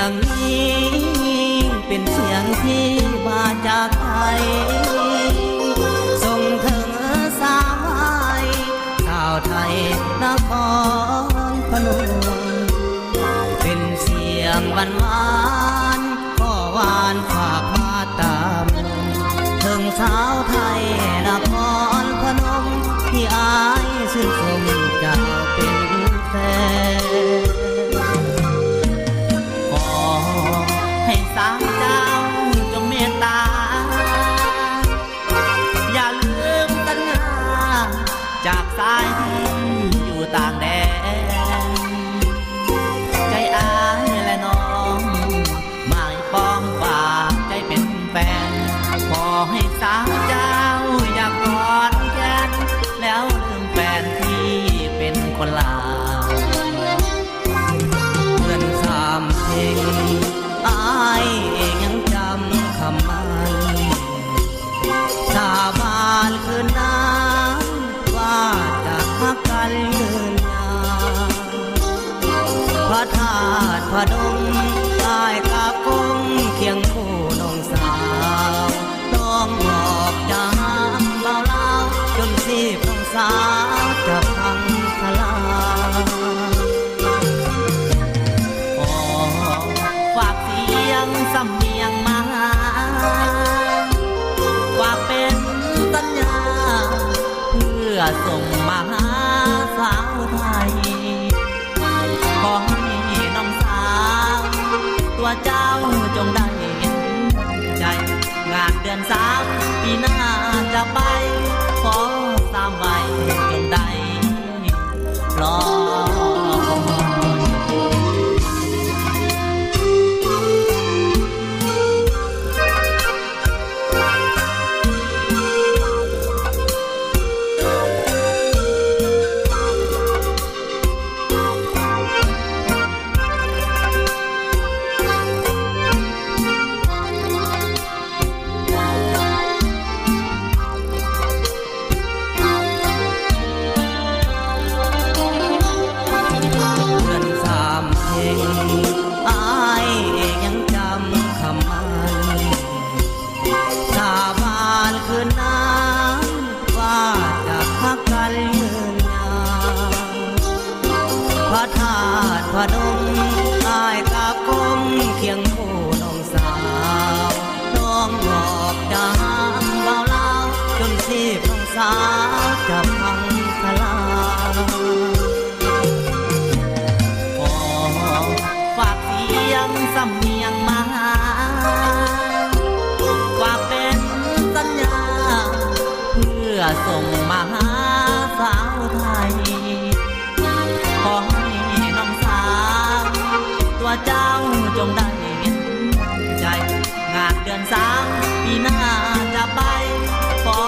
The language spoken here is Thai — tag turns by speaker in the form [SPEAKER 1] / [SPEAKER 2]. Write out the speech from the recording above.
[SPEAKER 1] งนี้เป็นเสียงที่มาจากไทยส่งถึงสาวไทยชาวไทยนครพนมเป็นเสียงหวานก็หวานฝากมาตามถึงสาวไทยนครพนมที่อายชื่นชมเจ้าเป็นแฟนขอให้สาวเจ้าจงเมตตาอย่าลืมสัญญาจากสายที่อยู่ต่างแดนใจอายและน้องหมายปองฝากใจเป็นแฟนขอให้สาวเจ้าอย่ากอดแขนแล้วลืมแฟนที่เป็นคนลาวเพื่อนสามเพลงอายยังจำคำมันสาบานคืนนั้นว่าจะรักกันยืนยาวพระธาตุพนมใต้กาคงเคียงคู่น้องสาวน้องบอกจะหักเบาเล่าจนสิบน้องสาวจะพังทลายฝากเสียงสำเนียงมาฝากเป็นสัญญาเพื่อส่งมาหาสาวไทยขอให้น้องสาวตัวเจ้าจงได้เห็นใจงานเดือนสามปีหน้าจะไปขอสามใบจงได้รออายยังจำคำมันสาบานคืนนั้นว่าจะรักกันยืนยาวพระธาตุพนมใต้กาคงเคียงคู่น้องสาวน้องบอกจะหักเบาเล่าจนสิบน้องสาวจะพังทลายฝากเสียงสำเนียงมาฝากเป็นสัญญาเพื่อส่งมาหาสาวไทยขอให้น้องสาวตัวเจ้าจงได้เห็นใจงานเดือนสามปีหน้าจะไปขอ